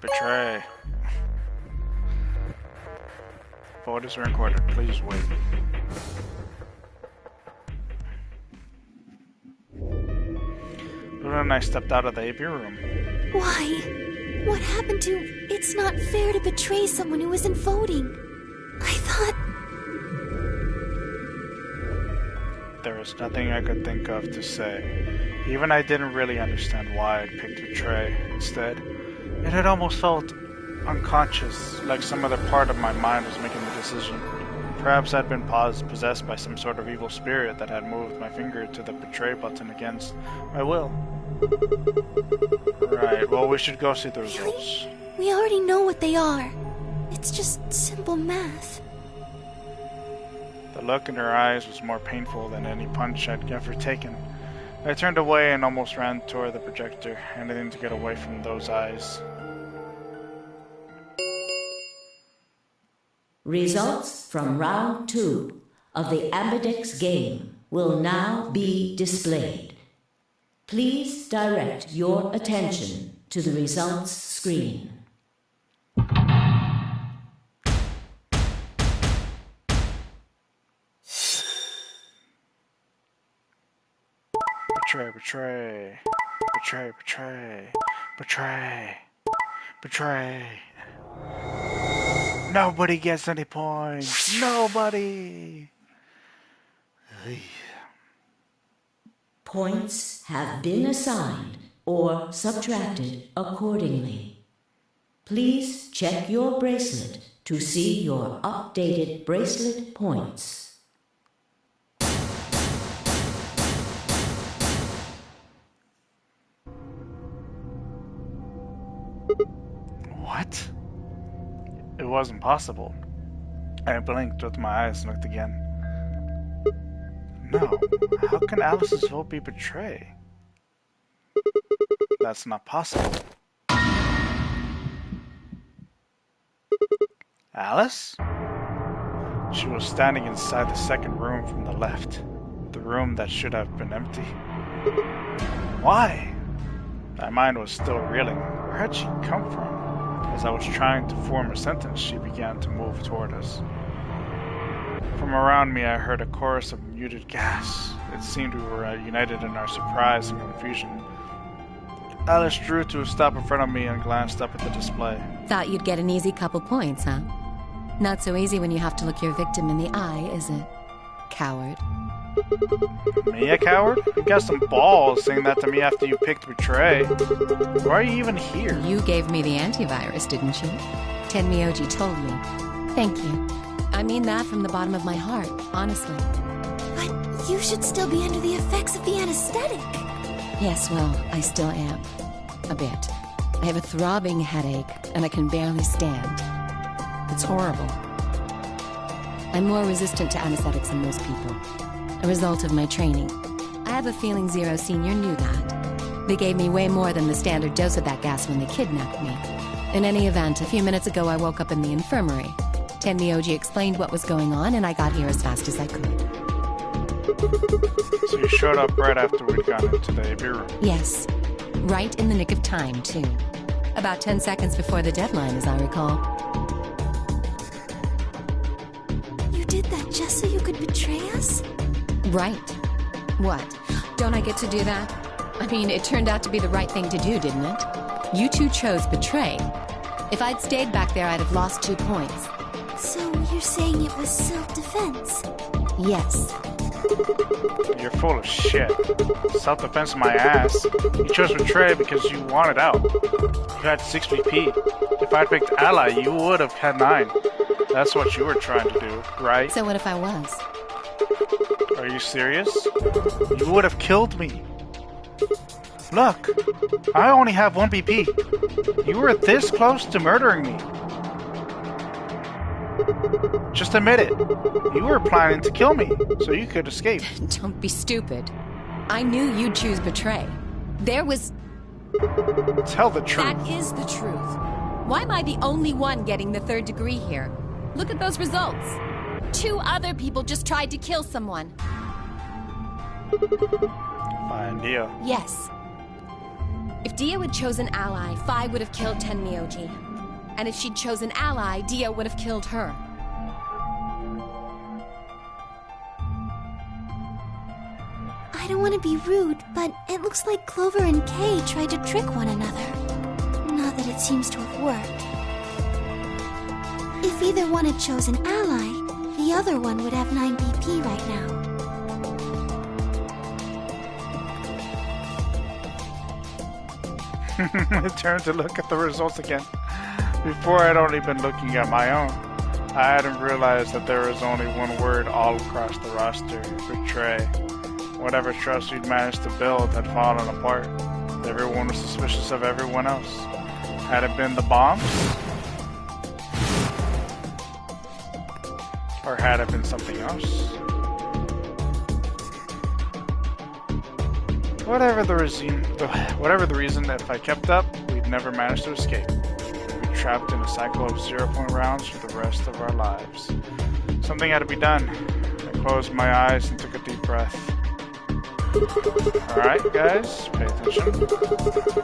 Betray. Vote is recorded. Please wait. Luna and I stepped out of the AV room. Why? What happened to... It's not fair to betray someone who isn't voting. I thought... There was nothing I could think of to say. Even I didn't really understand why I'd picked Betray instead. It had almost felt unconscious, like some other part of my mind was making the decision. Perhaps I'd been possessed by some sort of evil spirit that had moved my finger to the Betray button against my will. Right, well, we should go see the results. Really? We already know what they are. It's just simple math. The look in her eyes was more painful than any punch I'd ever taken. I turned away and almost ran toward the projector, anything to get away from those eyes. Results from round 2 of the Ambidex game will now be displayed. Please direct your attention to the results screen. Betray, betray, betray, betray, betray, betray. Nobody gets any points. Nobody. Points have been assigned or subtracted accordingly. Please check your bracelet to see your updated bracelet points. What? It wasn't possible. I blinked with my eyes and looked again. No, how can Alice's vote be Betray? That's not possible. Alice? She was standing inside the second room from the left, the room that should have been empty. Why? My mind was still reeling. Where had she come from? As I was trying to form a sentence, she began to move toward us. From around me, I heard a chorus of muted gasps. It seemed we were united in our surprise and confusion. Alice drew to a stop in front of me and glanced up at the display. Thought you'd get an easy couple points, huh? Not so easy when you have to look your victim in the eye, is it? Coward. Me, a coward? You got some balls saying that to me after you picked Betray. Why are you even here? You gave me the antivirus, didn't you? Tenmyoji told me. Thank you. I mean that from the bottom of my heart, honestly. But you should still be under the effects of the anesthetic. Yes, well, I still am. A bit. I have a throbbing headache, and I can barely stand. It's horrible. I'm more resistant to anesthetics than most people. A result of my training. I have a feeling Zero Senior knew that. They gave me way more than the standard dose of that gas when they kidnapped me. In any event, a few minutes ago I woke up in the infirmary. Tenmyoji explained what was going on, and I got here as fast as I could. So you showed up right after we'd gone into the AV room? Yes. Right in the nick of time, too. About 10 seconds before the deadline, as I recall. You did that just so you could betray us? Right. What? Don't I get to do that? I mean, it turned out to be the right thing to do, didn't it? You two chose Betray. If I'd stayed back there, I'd have lost 2 points. So you're saying it was self-defense? Yes. You're full of shit. Self-defense my ass. You chose Betray because you wanted out. You had 6 VP. If I'd picked Ally, you would have had 9. That's what you were trying to do, right? So what if I was? Are you serious? You would have killed me. Look, I only have 1 BP. You were this close to murdering me. Just admit it. You were planning to kill me, so you could escape. Don't be stupid. I knew you'd choose Betray. There was... Tell the truth. That is the truth. Why am I the only one getting the 3rd degree here? Look at those results. 2 other people just tried to kill someone. Fine deal. Yes. If If Dia would chosen ally, Phi would have killed Tenmyoji. And if she'd chosen ally, Dia would have killed her. I don't want to be rude, but it looks like Clover and Kay tried to trick one another. Not that it seems to have worked. If either one had chosen ally, the other one would have 9 BP right now. I turned to look at the results again. Before I'd only been looking at my own. I hadn't realized that there was only one word all across the roster: betray. Whatever trust we'd managed to build had fallen apart. Everyone was suspicious of everyone else. Had it been the bombs? Or had it been something else? Whatever the reason, if I kept up, we'd never manage to escape. We'd be trapped in a cycle of 0-point rounds for the rest of our lives. Something had to be done. I closed my eyes and took a deep breath. Alright guys, pay attention.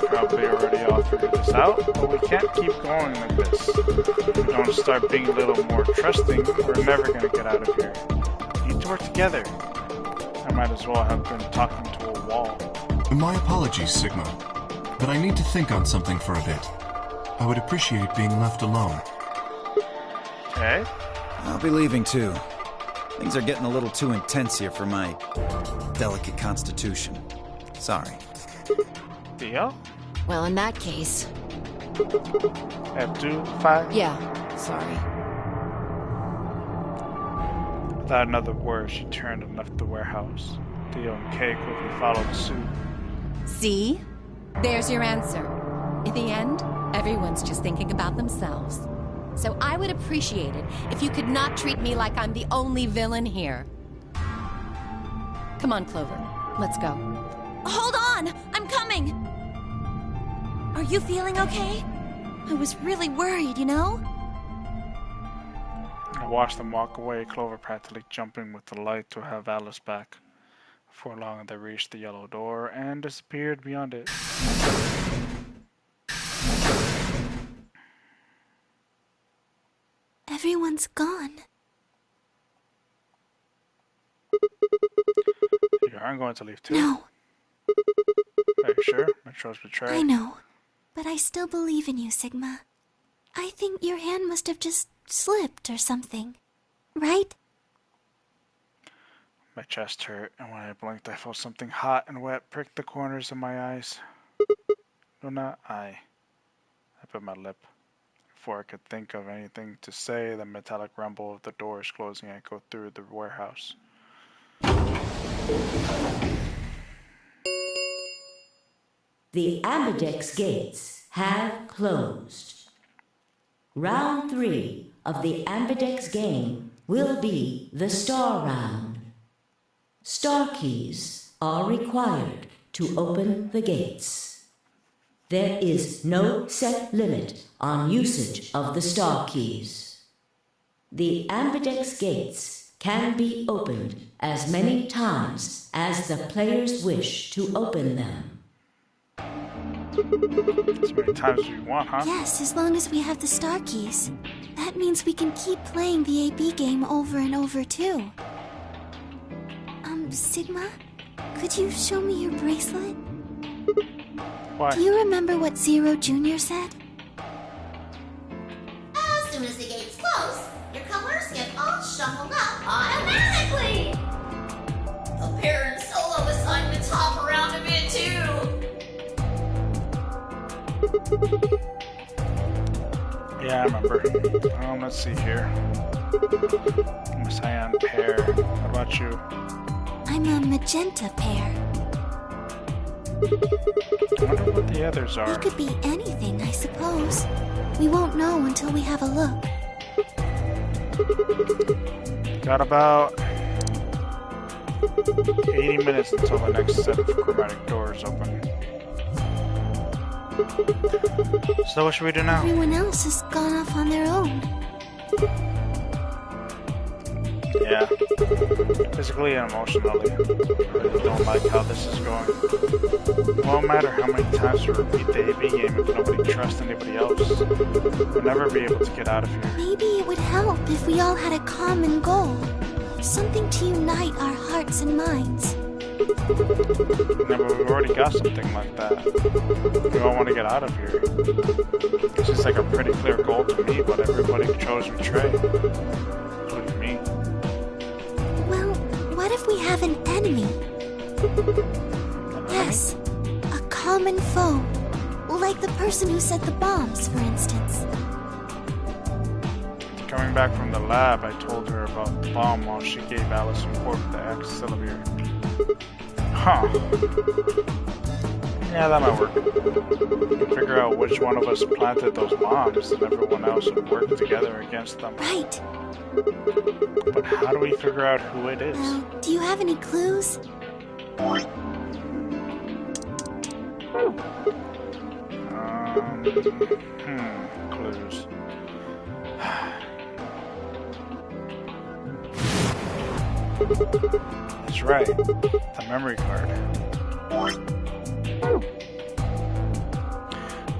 Probably already all figured this out, but we can't keep going like this. If we don't start being a little more trusting, we're never going to get out of here. We need to work together. I might as well have been talking to a wall. My apologies, Sigma, but I need to think on something for a bit. I would appreciate being left alone. Okay. I'll be leaving too. Things are getting a little too intense here for my delicate constitution. Sorry. Deal? Well, in that case... F2-5? Yeah, sorry. Without another word, she turned and left the warehouse. Theo and Kay quickly followed suit. See? There's your answer. In the end, everyone's just thinking about themselves. So I would appreciate it if you could not treat me like I'm the only villain here. Come on, Clover. Let's go. Hold on! I'm coming! Are you feeling okay? I was really worried, you know? I watched them walk away, Clover practically jumping with delight to have Alice back. Before long, they reached the yellow door and disappeared beyond it. Everyone's gone. You aren't going to leave too? No, Are you sure? Metro's betrayed. I know. But I still believe in you, Sigma. I think your hand must have just slipped or something. Right? My chest hurt, and when I blinked, I felt something hot and wet prick the corners of my eyes. Luna, I bit my lip. Before I could think of anything to say, the metallic rumble of the doors closing echoed through the warehouse. The Ambidex gates have closed. Round 3 of the Ambidex game will be the Star Round. Star keys are required to open the gates. There is no set limit on usage of the star keys. The Ambidex gates can be opened as many times as the players wish to open them. As many times as you want, huh? Yes, as long as we have the star keys. That means we can keep playing the AB game over and over, too. Sigma? Could you show me your bracelet? Why? Do you remember what Zero Jr. said? As soon as the gates close, your colors get all shuffled up automatically. The parent solo assignments hop around a bit too. Yeah, I remember. Let's see here. I'm a cyan pair. How about you? I'm a magenta pair. I wonder what the others We are. could be anything, I suppose. We won't know until we have a look. Got about 80 minutes until the next set of chromatic doors open. So what should we do now? Everyone else has gone off on their own. Yeah. Physically and emotionally. I really don't like how this is going. It won't matter how many times we repeat the AB game if nobody trusts anybody else. We'll never be able to get out of here. Maybe it would help if we all had a common goal. Something to unite our hearts and minds. Yeah, but we've already got something like that. We all want to get out of here. It's just like a pretty clear goal to me, but everybody chose Betray. Including me. Well, what if we have an enemy? An Yes, a common foe. Like the person who set the bombs, for instance. Coming back from the lab, I told her about the bomb while she gave Alice and Quark the Axelavir. Huh. Yeah, that might work. Figure out which one of us planted those bombs, and everyone else would work together against them. Right. But how do we figure out who it is? Well, do you have any clues? Clues. That's right. The memory card.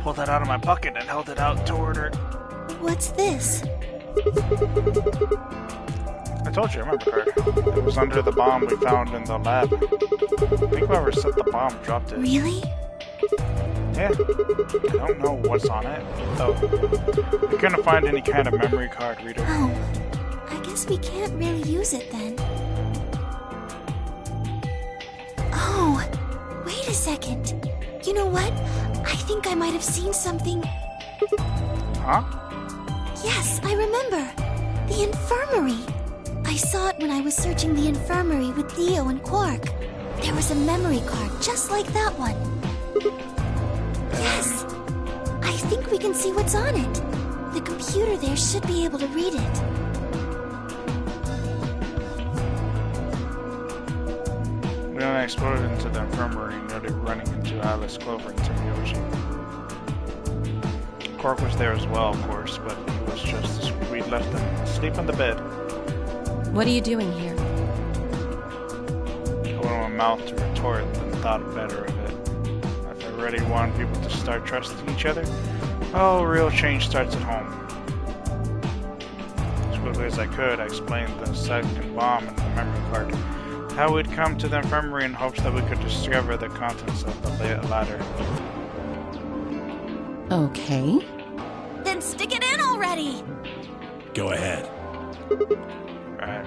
Pulled that out of my pocket and held it out toward her. What's this? I told you, a memory card. It was under the bomb we found in the lab. I think whoever set the bomb dropped it. Really? Yeah. I don't know what's on it, though. We couldn't find any kind of memory card reader. Oh, I guess we can't really use it then. Oh, wait a second. You know what? I think I might have seen something. Huh? Yes, I remember. The infirmary. I saw it when I was searching the infirmary with Theo and Quark. There was a memory card just like that one. Yes! I think we can see what's on it. The computer there should be able to read it. We only exploded into the infirmary, nearly running into Alice, Clover, and Tsukuyoshi. Quark was there as well, of course, but he was just as we'd left him asleep on the bed. What are you doing here? I opened my mouth to retort, then thought better of it. If I really want people to start trusting each other, oh, real change starts at home. As quickly as I could, I explained the second bomb and the memory card. How we'd come to the infirmary in hopes that we could discover the contents of the ladder. Okay. Then stick it in already! Go ahead. Right.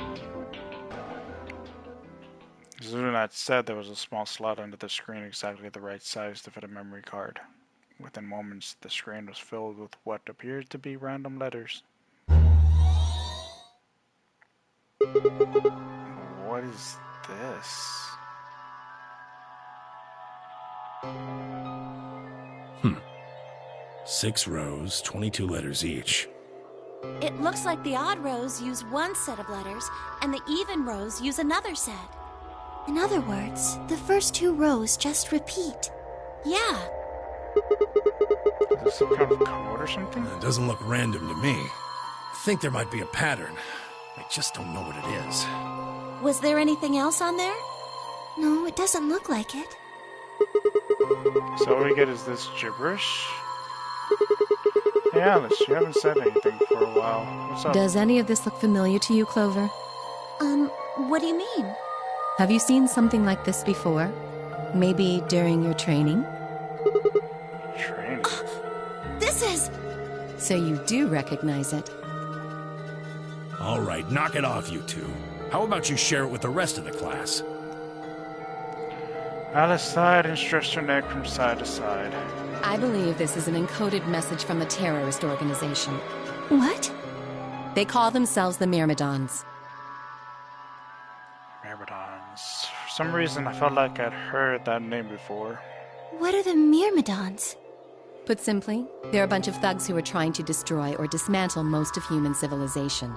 As Lunat said, there was a small slot under the screen exactly the right size to fit a memory card. Within moments, the screen was filled with what appeared to be random letters. What is this? 6 rows, 22 letters each. It looks like the odd rows use one set of letters, and the even rows use another set. In other words, the first 2 rows just repeat. Yeah. Is this some kind of code or something? It doesn't look random to me. I think there might be a pattern. I just don't know what it is. Was there anything else on there? No, it doesn't look like it. So all we get is this gibberish? Hey Alice, you haven't said anything for a while. What's up? Does any of this look familiar to you, Clover? What do you mean? Have you seen something like this before? Maybe during your training? Training? This is... So you do recognize it. All right, knock it off, you two. How about you share it with the rest of the class? Alice sighed and stretched her neck from side to side. I believe this is an encoded message from a terrorist organization. What? They call themselves the Myrmidons. Myrmidons. For some reason, I felt like I'd heard that name before. What are the Myrmidons? Put simply, they're a bunch of thugs who are trying to destroy or dismantle most of human civilization.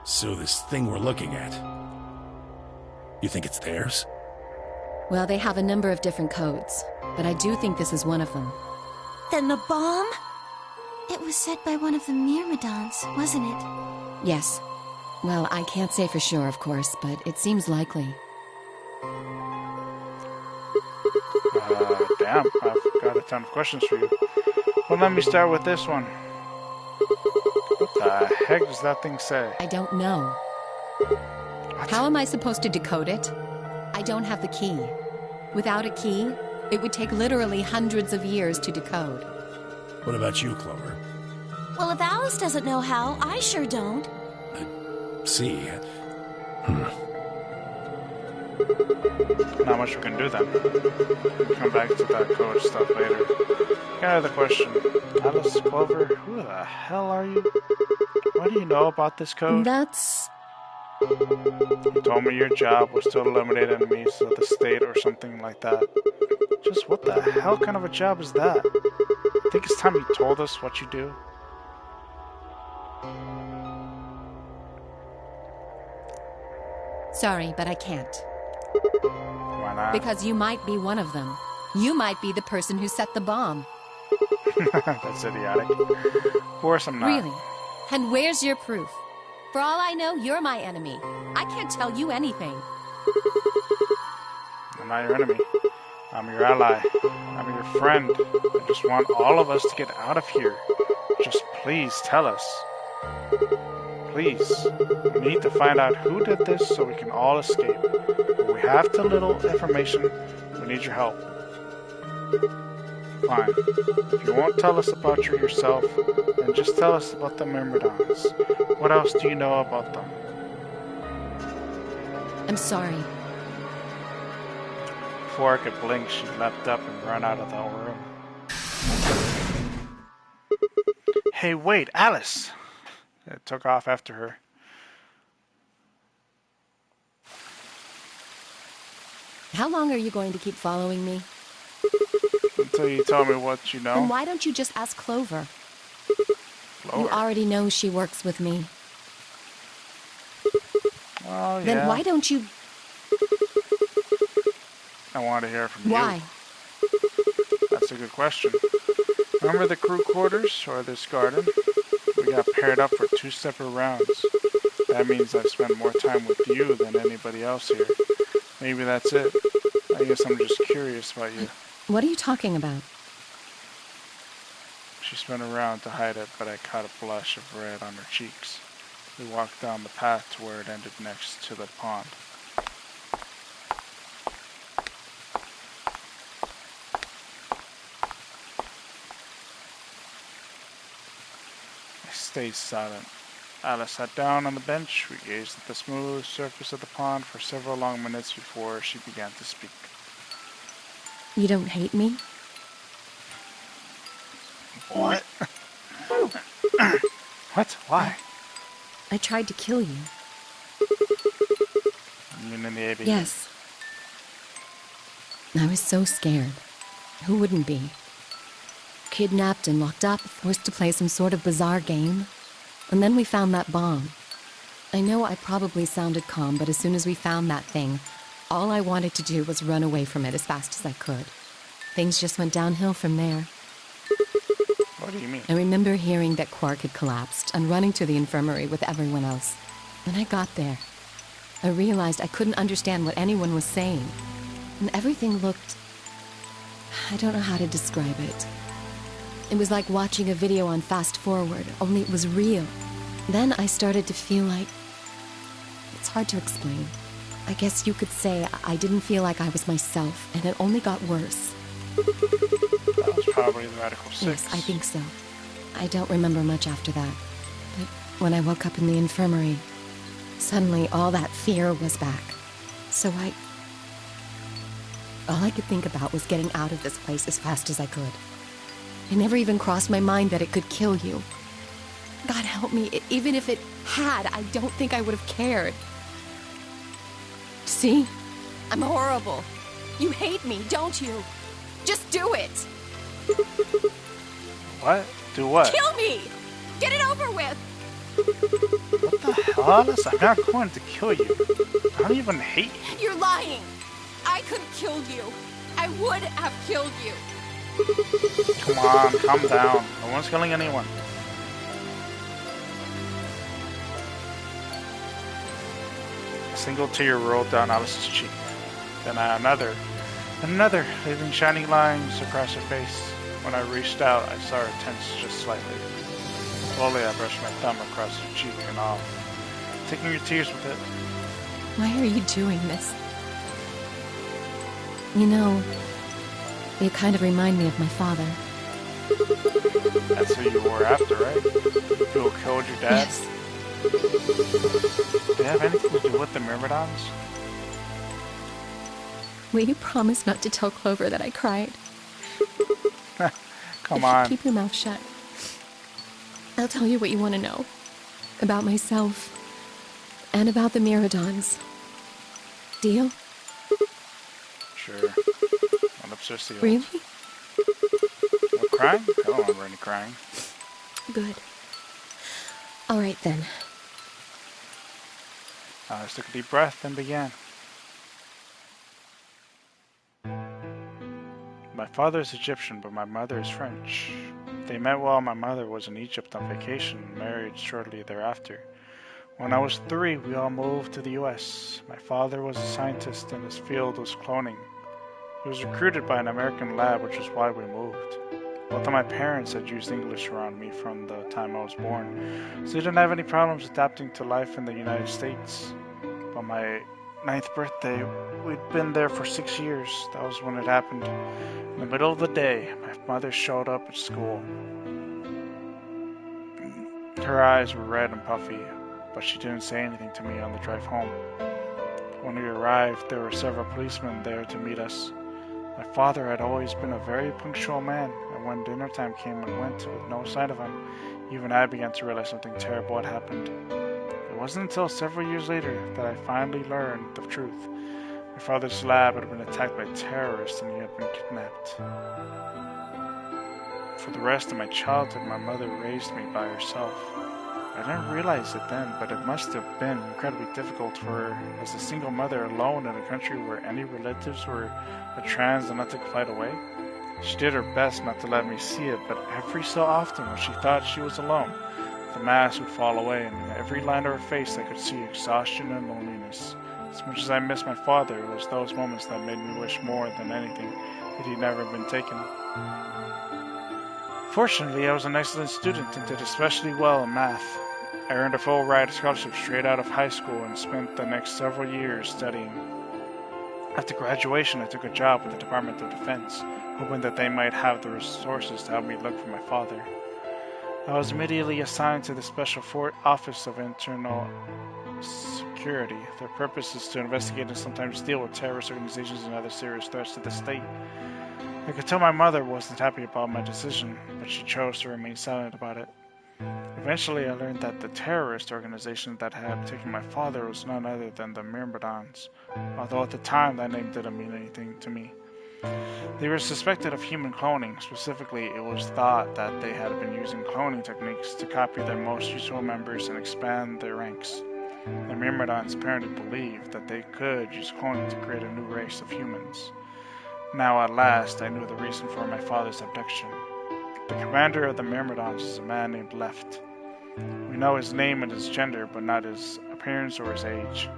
So this thing we're looking at, you think it's theirs? Well, they have a number of different codes, but I do think this is one of them. Then the bomb? It was said by one of the Myrmidons, wasn't it? Yes. Well, I can't say for sure, of course, but it seems likely. Damn, I've got a ton of questions for you. Well, let me start with this one. What the heck does that thing say? I don't know. What? How am I supposed to decode it? I don't have the key. Without a key, it would take literally hundreds of years to decode. What about you, Clover? Well, if Alice doesn't know how, I sure don't. See. Not much we can do then. We'll come back to that code stuff later. Got another question. Alice, Clover, who the hell are you? What do you know about this code? That's... You told me your job was to eliminate enemies of the state or something like that. Just what the hell kind of a job is that? I think it's time you told us what you do. Sorry, but I can't. Why not? Because you might be one of them. You might be the person who set the bomb. That's idiotic. Of course I'm not. Really? And where's your proof? For all I know, you're my enemy. I can't tell you anything. I'm not your enemy. I'm your ally. I'm your friend. I just want all of us to get out of here. Just please tell us. Please. We need to find out who did this so we can all escape. But we have too little information. We need your help. Fine. If you won't tell us about yourself, then just tell us about the Myrmidons. What else do you know about them? I'm sorry. Before I could blink, she leapt up and ran out of the room. Hey, wait, Alice! It took off after her. How long are you going to keep following me? Until you tell me what you know. Then why don't you just ask Clover? Clover. You already know she works with me. Oh, yeah. Then why don't you... I want to hear from Why? you. That's a good question. Remember the crew quarters or this garden? We got paired up for 2 separate rounds. That means I've spent more time with you than anybody else here. Maybe that's it. I guess I'm just curious about you. What are you talking about? She spun around to hide it, but I caught a blush of red on her cheeks. We walked down the path to where it ended next to the pond. I stayed silent. Alice sat down on the bench. We gazed at the smooth surface of the pond for several long minutes before she began to speak. You don't hate me? What? What? Why? I tried to kill you. You mean in the ABA? Yes. I was so scared. Who wouldn't be? Kidnapped and locked up, forced to play some sort of bizarre game. And then we found that bomb. I know I probably sounded calm, but as soon as we found that thing, all I wanted to do was run away from it as fast as I could. Things just went downhill from there. What do you mean? I remember hearing that Quark had collapsed and running to the infirmary with everyone else. When I got there, I realized I couldn't understand what anyone was saying. And everything looked... I don't know how to describe it. It was like watching a video on fast forward, only it was real. Then I started to feel like... It's hard to explain. I guess you could say I didn't feel like I was myself, and it only got worse. That was probably the Radical 6. Yes, I think so. I don't remember much after that. But when I woke up in the infirmary, suddenly all that fear was back. So all I could think about was getting out of this place as fast as I could. It never even crossed my mind that it could kill you. God help me, even if it had, I don't think I would have cared. See? I'm horrible. You hate me, don't you? Just do it! What? Do what? Kill me! Get it over with! What the hell, Alice? I'm not going to kill you. I don't even hate you. You're lying! I could have killed you. I would have killed you. Come on, calm down. No one's killing anyone. single tear rolled down Alice's cheek. Then another, and another, leaving shining lines across her face. When I reached out, I saw her tense just slightly. Slowly, I brushed my thumb across her cheek and off, taking her tears with it. Why are you doing this? You know, you kind of remind me of my father. That's who you were after, right? Who killed your dad? Yes. Did it have anything to do with the Myrmidons? Will you promise not to tell Clover that I cried? Come on. Keep your mouth shut. I'll tell you what you want to know. About myself. And about the Myrmidons. Deal? Sure. My lips are sealed. Really? No crying? I don't remember any crying. Good. Alright then. Alice took a deep breath and began. My father is Egyptian, but my mother is French. They met while my mother was in Egypt on vacation and married shortly thereafter. When I was 3, we all moved to the US. My father was a scientist and his field was cloning. He was recruited by an American lab, which is why we moved. Both of my parents had used English around me from the time I was born, so they didn't have any problems adapting to life in the United States. By my 9th birthday, we'd been there for 6 years. That was when it happened. In the middle of the day, my mother showed up at school. Her eyes were red and puffy, but she didn't say anything to me on the drive home. When we arrived, there were several policemen there to meet us. My father had always been a very punctual man, and when dinner time came and went with no sign of him, even I began to realize something terrible had happened. It wasn't until several years later that I finally learned the truth. My father's lab had been attacked by terrorists and he had been kidnapped. For the rest of my childhood, my mother raised me by herself. I didn't realize it then, but it must have been incredibly difficult for her as a single mother alone in a country where any relatives were trans and not to fight away. She did her best not to let me see it, but every so often when she thought she was alone, the mask would fall away and in every line of her face I could see exhaustion and loneliness. As much as I missed my father, it was those moments that made me wish more than anything that he'd never been taken. Fortunately, I was an excellent student and did especially well in math. I earned a full ride scholarship straight out of high school and spent the next several years studying. After graduation, I took a job with the Department of Defense, hoping that they might have the resources to help me look for my father. I was immediately assigned to the Special Office of Internal Security. Their purpose is to investigate and sometimes deal with terrorist organizations and other serious threats to the state. I could tell my mother wasn't happy about my decision, but she chose to remain silent about it. Eventually, I learned that the terrorist organization that had taken my father was none other than the Myrmidons, although at the time that name didn't mean anything to me. They were suspected of human cloning. Specifically, it was thought that they had been using cloning techniques to copy their most useful members and expand their ranks. The Myrmidons apparently believed that they could use cloning to create a new race of humans. Now at last, I knew the reason for my father's abduction. The commander of the Myrmidons is a man named Left. We know his name and his gender, but not his appearance or his age.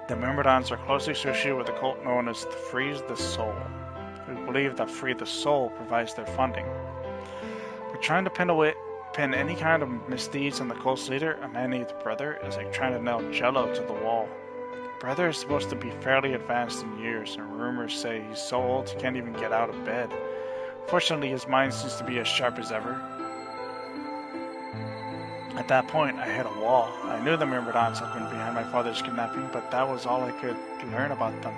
The Myrmidons are closely associated with a cult known as the Freeze the Soul. We believe that Free the Soul provides their funding. We're trying to pin any kind of misdeeds on the cult's leader, a man named Brother, is like trying to nail Jello to the wall. Brother is supposed to be fairly advanced in years, and rumors say he's so old he can't even get out of bed. Fortunately, his mind seems to be as sharp as ever. At that point, I hit a wall. I knew the Myrmidons had been behind my father's kidnapping, but that was all I could learn about them.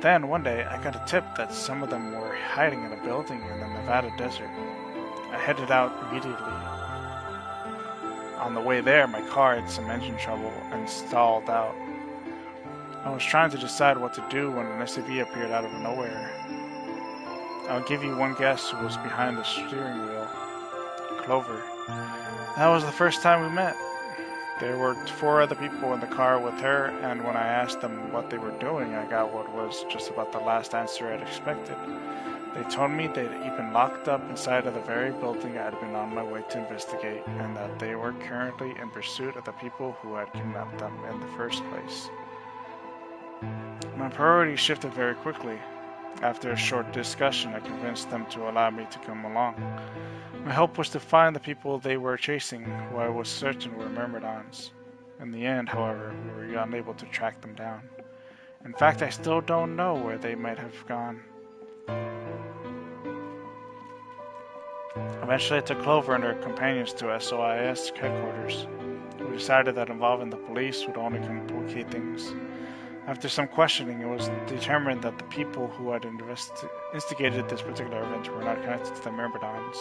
Then, one day, I got a tip that some of them were hiding in a building in the Nevada desert. I headed out immediately. On the way there, my car had some engine trouble and stalled out. I was trying to decide what to do when an SUV appeared out of nowhere. I'll give you one guess who was behind the steering wheel. Clover. That was the first time we met. There were 4 other people in the car with her, and when I asked them what they were doing, I got what was just about the last answer I'd expected. They told me they'd been locked up inside of the very building I had been on my way to investigate, and that they were currently in pursuit of the people who had kidnapped them in the first place. My priorities shifted very quickly. After a short discussion, I convinced them to allow me to come along. My hope was to find the people they were chasing, who I was certain were Myrmidons. In the end, however, we were unable to track them down. In fact, I still don't know where they might have gone. Eventually, I took Clover and her companions to SOIS headquarters. We decided that involving the police would only complicate things. After some questioning, it was determined that the people who had instigated this particular event were not connected to the Myrmidons.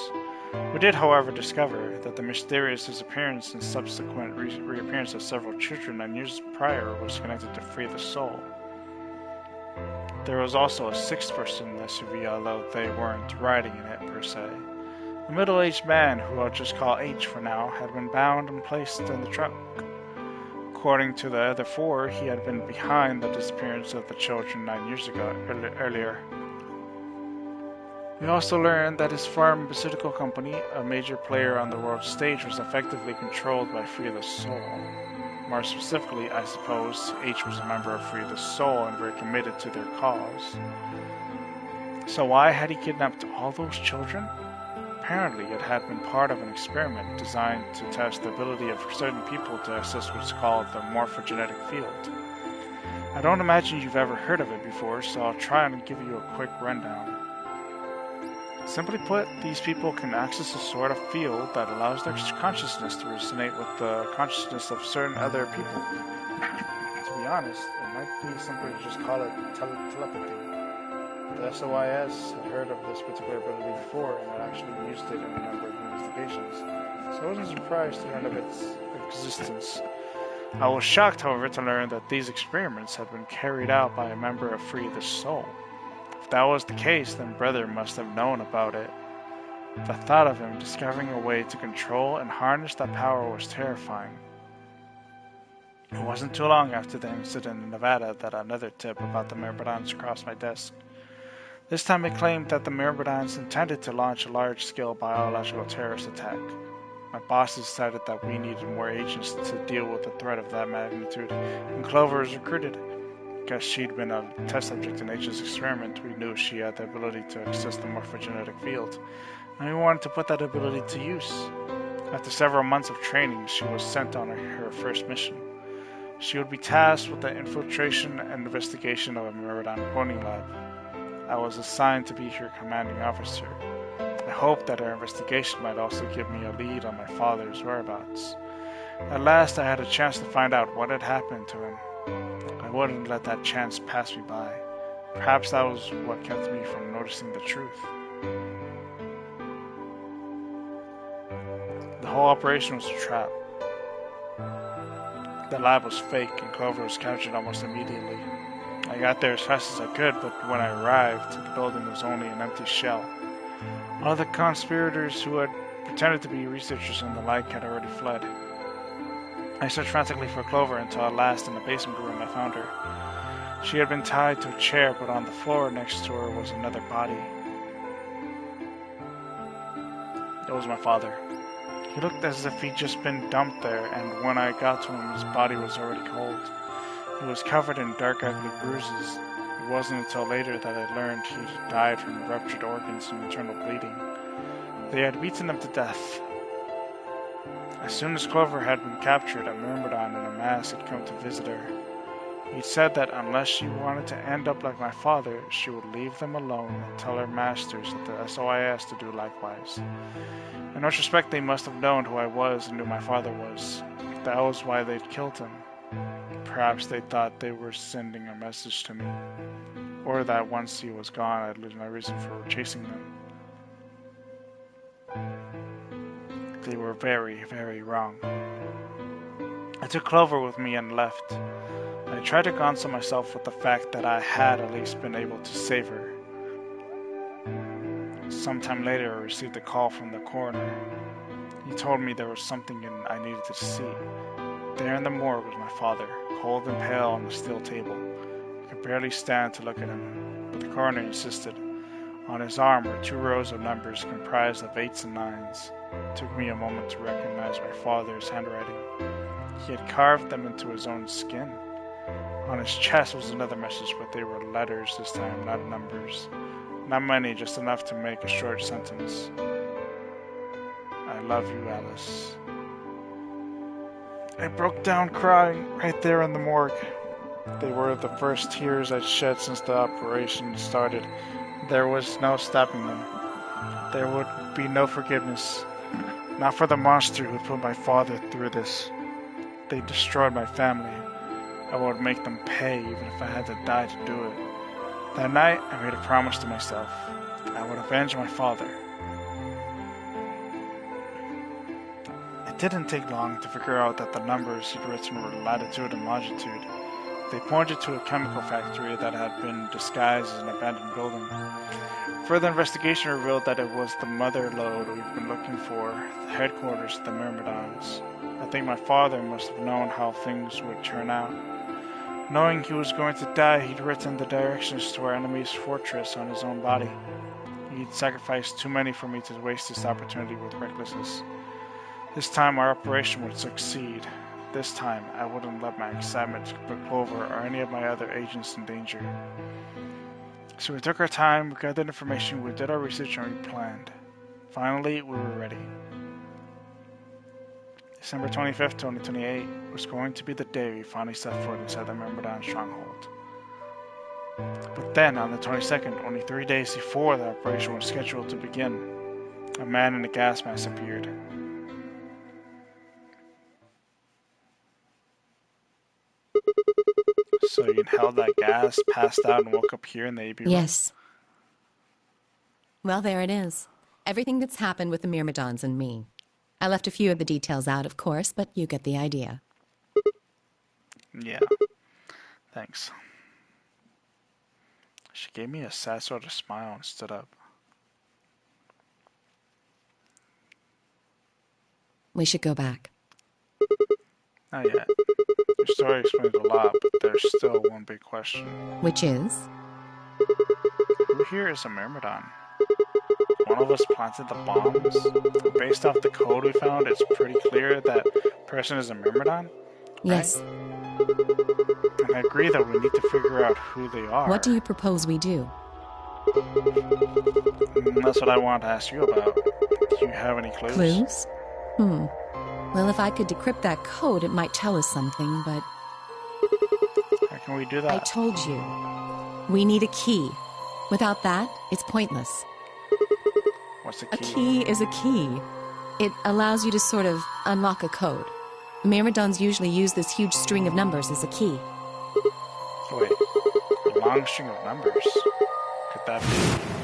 We did, however, discover that the mysterious disappearance and subsequent reappearance of several children 9 years prior was connected to Free the Soul. There was also a sixth person in the SUV, although they weren't riding in it per se. A middle-aged man, who I'll just call H for now, had been bound and placed in the truck. According to the other four, he had been behind the disappearance of the children 9 years earlier. We also learned that his pharmaceutical company, a major player on the world stage, was effectively controlled by Free the Soul. More specifically, I suppose, H was a member of Free the Soul and very committed to their cause. So why had he kidnapped all those children? Apparently, it had been part of an experiment designed to test the ability of certain people to access what's called the morphogenetic field. I don't imagine you've ever heard of it before, so I'll try and give you a quick rundown. Simply put, these people can access a sort of field that allows their consciousness to resonate with the consciousness of certain other people. To be honest, it might be simpler to just call it telepathy. The SOIS had heard of this particular ability before and had actually used it in a number of investigations, so I wasn't surprised to learn of its existence. I was shocked, however, to learn that these experiments had been carried out by a member of Free the Soul. If that was the case, then Brother must have known about it. The thought of him discovering a way to control and harness that power was terrifying. It wasn't too long after the incident in Nevada that another tip about the Myrmidons crossed my desk. This time it claimed that the Myrmidons intended to launch a large-scale biological terrorist attack. My bosses decided that we needed more agents to deal with a threat of that magnitude, and Clover was recruited. Because she'd been a test subject in H's experiment, we knew she had the ability to access the morphogenetic field, and we wanted to put that ability to use. After several months of training, she was sent on her first mission. She would be tasked with the infiltration and investigation of a Myrmidon cloning lab. I was assigned to be her commanding officer. I hoped that her investigation might also give me a lead on my father's whereabouts. At last I had a chance to find out what had happened to him. I wouldn't let that chance pass me by. Perhaps that was what kept me from noticing the truth. The whole operation was a trap. The lab was fake and Clover was captured almost immediately. I got there as fast as I could, but when I arrived, the building was only an empty shell. All the conspirators who had pretended to be researchers and the like had already fled. I searched frantically for Clover until at last in the basement room I found her. She had been tied to a chair, but on the floor next to her was another body. It was my father. He looked as if he'd just been dumped there, and when I got to him, his body was already cold. He was covered in dark, ugly bruises. It wasn't until later that I learned he died from ruptured organs and internal bleeding. They had beaten him to death. As soon as Clover had been captured, a Myrmidon in a mask had come to visit her. He said that unless she wanted to end up like my father, she would leave them alone and tell her masters at the SOIS to do likewise. In retrospect, they must have known who I was and who my father was. That was why they'd killed him. Perhaps they thought they were sending a message to me, or that once he was gone, I'd lose my reason for chasing them. They were very, very wrong. I took Clover with me and left. I tried to console myself with the fact that I had at least been able to save her. Sometime later, I received a call from the coroner. He told me there was something I needed to see. There in the morgue was my father, cold and pale on the steel table. I could barely stand to look at him, but the coroner insisted. On his arm were 2 rows of numbers comprised of 8s and 9s. It took me a moment to recognize my father's handwriting. He had carved them into his own skin. On his chest was another message, but they were letters this time, not numbers. Not many, just enough to make a short sentence. I love you, Alice. I broke down crying right there in the morgue. They were the first tears I'd shed since the operation started. There was no stopping them. There would be no forgiveness. Not for the monster who put my father through this. They destroyed my family. I would make them pay even if I had to die to do it. That night, I made a promise to myself. I would avenge my father. It didn't take long to figure out that the numbers he'd written were latitude and longitude. They pointed to a chemical factory that had been disguised as an abandoned building. Further investigation revealed that it was the mother lode we've been looking for, the headquarters of the Myrmidons. I think my father must have known how things would turn out. Knowing he was going to die, he'd written the directions to our enemy's fortress on his own body. He'd sacrificed too many for me to waste this opportunity with recklessness. This time our operation would succeed. This time I wouldn't let my excitement put Clover or any of my other agents in danger. So we took our time, we gathered information, we did our research, and we planned. Finally, we were ready. December 25th, 2028 was going to be the day we finally set foot inside the Myrmidon stronghold. But then, on the 22nd, only 3 days before the operation was scheduled to begin, a man in a gas mask appeared. So you inhaled that gas, passed out, and woke up here in the AB room? Yes. Well, there it is. Everything that's happened with the Myrmidons and me. I left a few of the details out, of course, but you get the idea. Yeah. Thanks. She gave me a sad sort of smile and stood up. We should go back. Not yet. Your story explains a lot, but there's still one big question. Which is? Who here is a Myrmidon? One of us planted the bombs? Based off the code we found, it's pretty clear that person is a Myrmidon? Right? Yes. And I agree that we need to figure out who they are. What do you propose we do? That's what I wanted to ask you about. Do you have any clues? Clues? Well, if I could decrypt that code, it might tell us something, but... How can we do that? I told you. We need a key. Without that, it's pointless. What's the key? A key is a key. It allows you to sort of unlock a code. Myrmidons usually use this huge string of numbers as a key. Wait, a long string of numbers? Could that be...